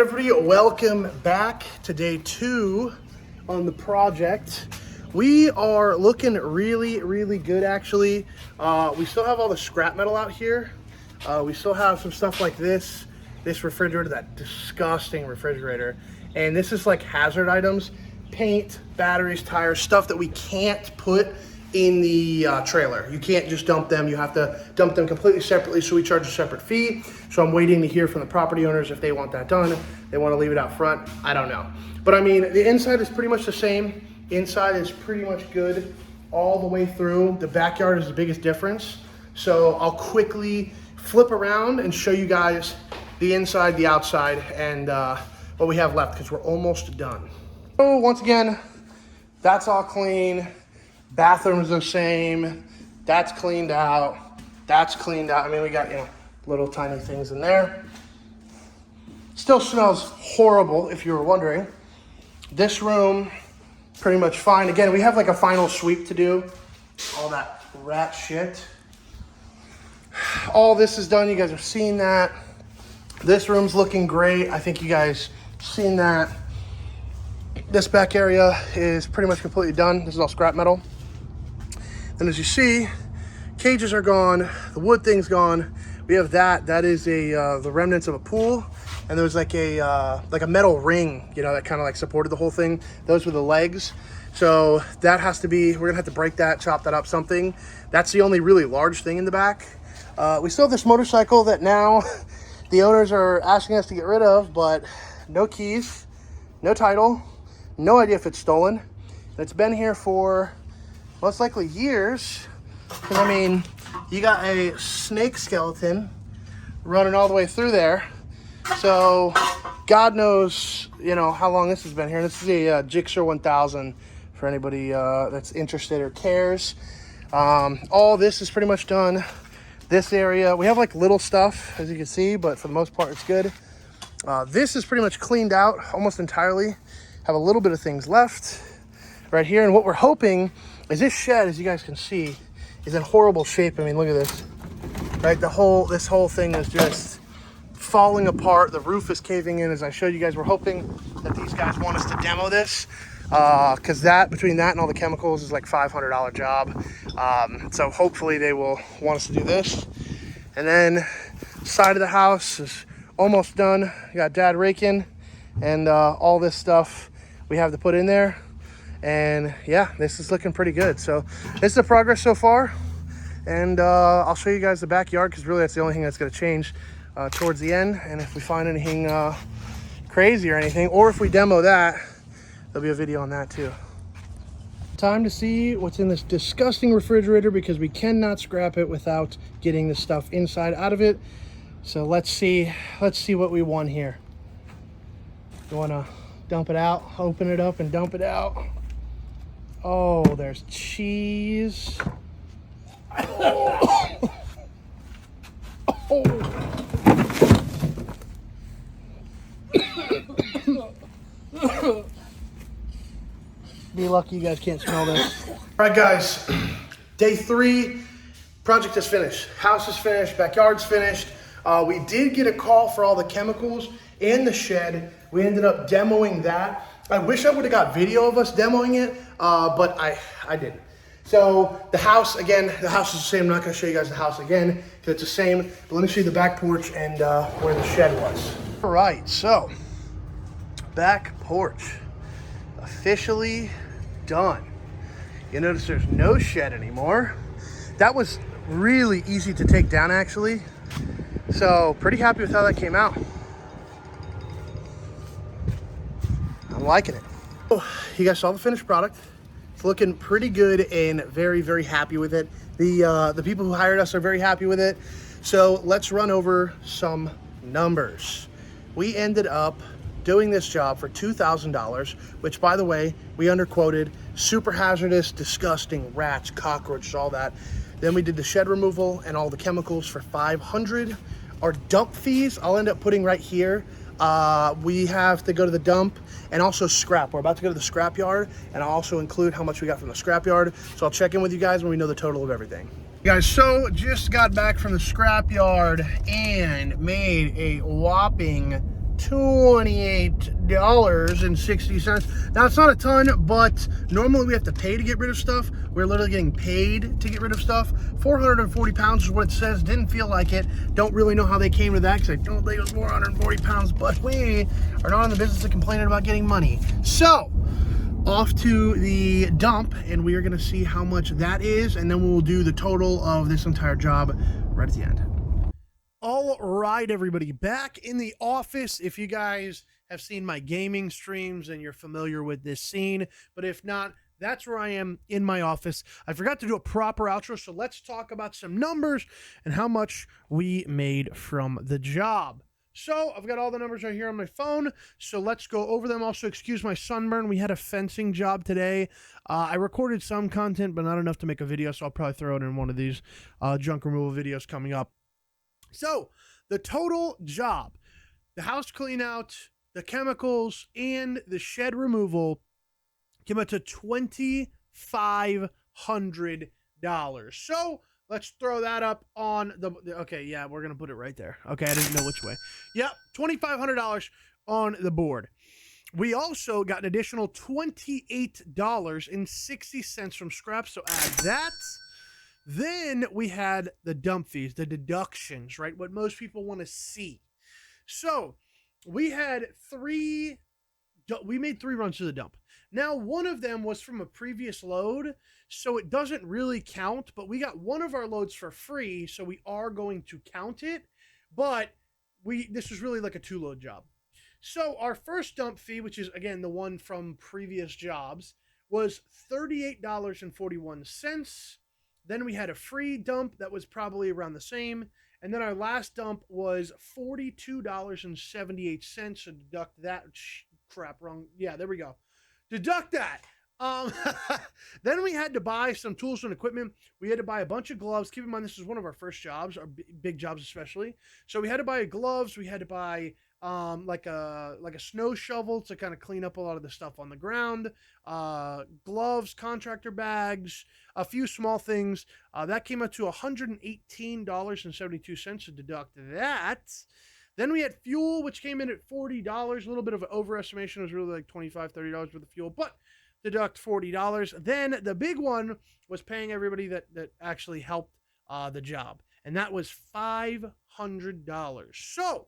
everybody, welcome back to day 2 on the project. We are looking really good actually. We still have all the scrap metal out here. We still have some stuff like this refrigerator, that disgusting refrigerator. And this is like hazard items, paint, batteries, tires, stuff that we can't put in the trailer. You can't just dump them. You have to dump them completely separately, so we charge a separate fee. So I'm waiting to hear from the property owners if they want that done. They want to leave it out front. I don't know. But I mean, the inside is pretty much the same. Inside is pretty much good all the way through. The backyard is the biggest difference. So I'll quickly flip around and show you guys the inside, the outside, and what we have left, because we're almost done. So once again, that's all clean. Bathroom's the same. That's cleaned out. That's cleaned out. I mean, we got, little tiny things in there. Still smells horrible, if you were wondering. This room, pretty much fine. Again, we have like a final sweep to do. All that rat shit. All this is done. You guys have seen that. This room's looking great. I think you guys seen that. This back area is pretty much completely done. This is all scrap metal. And as you see, cages are gone, the wood thing's gone. We have that is the remnants of a pool, and there's like a metal ring, that kind of like supported the whole thing. Those were the legs. So that has to be, we're gonna have to break that, chop that up, something. That's the only really large thing in the back. We still have this motorcycle that now the owners are asking us to get rid of, but no keys, no title, no idea if it's stolen. And it's been here for most likely years. Because I mean, you got a snake skeleton running all the way through there. So God knows, how long this has been here. This is a Gixxer 1000 for anybody that's interested or cares. All this is pretty much done. This area, we have like little stuff, as you can see, but for the most part, it's good. This is pretty much cleaned out almost entirely. Have a little bit of things left right here. And what we're hoping is this shed, as you guys can see, is in horrible shape. I mean, look at this, right? This whole thing is just falling apart. The roof is caving in, as I showed you guys. We're hoping that these guys want us to demo this, because between that and all the chemicals is like $500 job. So hopefully they will want us to do this. And then side of the house is almost done. We got Dad raking, and all this stuff we have to put in there. And yeah, this is looking pretty good. So this is the progress so far, and I'll show you guys the backyard, because really that's the only thing that's going to change towards the end. And if we find anything crazy or anything, or if we demo that, there'll be a video on that too. Time to see what's in this disgusting refrigerator, because we cannot scrap it without getting the stuff inside out of it. So let's see what we won here. You want to dump it out, open it up and dump it out. Oh, there's cheese. Oh. Be lucky you guys can't smell this. All right, guys, day 3, project is finished. House is finished, backyard's finished. We did get a call for all the chemicals in the shed. We ended up demoing that. I wish I would have got video of us demoing it, but I didn't. So the house, again, the house is the same. I'm not gonna show you guys the house again, because it's the same. But let me show you the back porch and where the shed was. All right, so back porch, officially done. You notice there's no shed anymore. That was really easy to take down, actually. So pretty happy with how that came out. I'm liking it. Oh, you guys saw the finished product. It's looking pretty good and very happy with it. The people who hired us are very happy with it. So let's run over some numbers. We ended up doing this job for $2,000, which, by the way, we underquoted. Super hazardous, disgusting, rats, cockroaches, all that. Then we did the shed removal and all the chemicals for $500. Our dump fees, I'll end up putting right here. We have to go to the dump and also scrap. We're about to go to the scrap yard, and I'll also include how much we got from the scrap yard. So I'll check in with you guys when we know the total of everything. Guys, so just got back from the scrap yard and made a whopping $28.60. Now, it's not a ton, but normally we have to pay to get rid of stuff. We're literally getting paid to get rid of stuff. 440 pounds is what it says. Didn't feel like it. Don't really know how they came to that because I don't think it was 440 pounds, but we are not in the business of complaining about getting money. So, off to the dump, and we are going to see how much that is, and then we'll do the total of this entire job right at the end. All right, everybody, back in the office. If you guys have seen my gaming streams and you're familiar with this scene, but if not, that's where I am in my office. I forgot to do a proper outro, so let's talk about some numbers and how much we made from the job. So I've got all the numbers right here on my phone, so let's go over them. Also, excuse my sunburn. We had a fencing job today. I recorded some content, but not enough to make a video, so I'll probably throw it in one of these junk removal videos coming up. So the total job, the house clean out, the chemicals, and the shed removal came out to $2,500. So let's throw that up on the okay, yeah, we're going to put it right there. Okay, I didn't know which way. Yep, $2,500 on the board. We also got an additional $28.60 from scrap, so add that. Then we had the dump fees, the deductions, right? What most people want to see. So we had we made 3 runs to the dump. Now, one of them was from a previous load, so it doesn't really count, but we got one of our loads for free, so we are going to count it, but this was really like a 2-load job. So our first dump fee, which is, again, the one from previous jobs, was $38.41. Then we had a free dump that was probably around the same. And then our last dump was $42.78. So deduct that. Crap, wrong. Yeah, there we go. Deduct that. Then we had to buy some tools and equipment. We had to buy a bunch of gloves. Keep in mind, this is one of our first jobs, our big jobs especially. So we had to buy gloves. We had to buy like a snow shovel to kind of clean up a lot of the stuff on the ground, gloves, contractor bags, a few small things. That came out to $118.72 to deduct that. Then we had fuel, which came in at $40. A little bit of an overestimation. It was really like $25, $30 for the fuel, but deduct $40. Then the big one was paying everybody that actually helped the job, and that was $500. So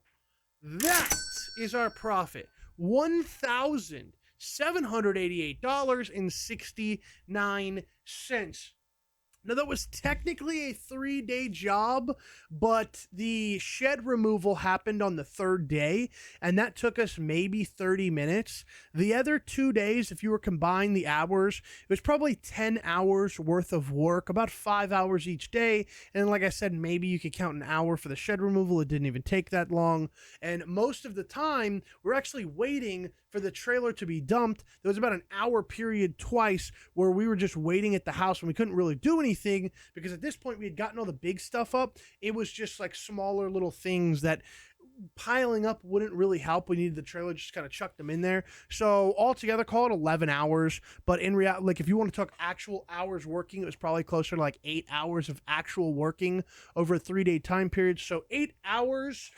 that is our profit, $1,788.69. Now, that was technically a 3-day job, but the shed removal happened on the 3rd day, and that took us maybe 30 minutes. The other 2 days, if you were combining the hours, it was probably 10 hours worth of work, about 5 hours each day. And like I said, maybe you could count an hour for the shed removal. It didn't even take that long. And most of the time, we're actually waiting for the trailer to be dumped. There was about an hour period twice where we were just waiting at the house and we couldn't really do anything because at this point we had gotten all the big stuff up. It was just like smaller little things that piling up wouldn't really help. We needed the trailer, just kind of chuck them in there. So altogether, call it 11 hours. But in reality, like if you want to talk actual hours working, it was probably closer to like 8 hours of actual working over a 3-day time period. So 8 hours,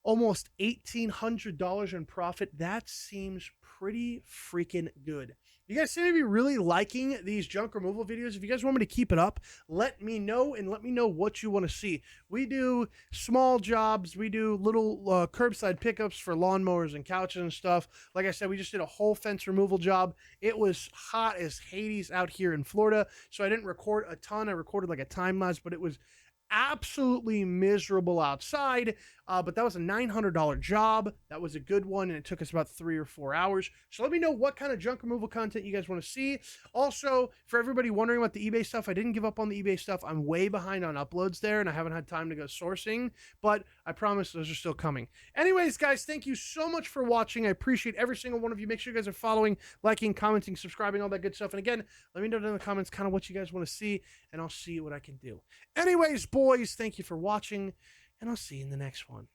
almost $1,800 in profit. That seems pretty freaking good. You guys seem to be really liking these junk removal videos. If you guys want me to keep it up, let me know, and let me know what you want to see. We do small jobs. We do little curbside pickups for lawnmowers and couches and stuff. Like I said, we just did a whole fence removal job. It was hot as Hades out here in Florida, so I didn't record a ton. I recorded like a time-lapse, but it was absolutely miserable outside, but that was a $900 job. That was a good one, and it took us about 3 or 4 hours. So let me know what kind of junk removal content you guys want to see. Also, for everybody wondering about the eBay stuff, I didn't give up on the eBay stuff. I'm way behind on uploads there, and I haven't had time to go sourcing, but I promise those are still coming. Anyways, guys, thank you so much for watching. I appreciate every single one of you. Make sure you guys are following, liking, commenting, subscribing, all that good stuff. And again, let me know in the comments kind of what you guys want to see, and I'll see what I can do. Anyways, boys, thank you for watching, and I'll see you in the next one.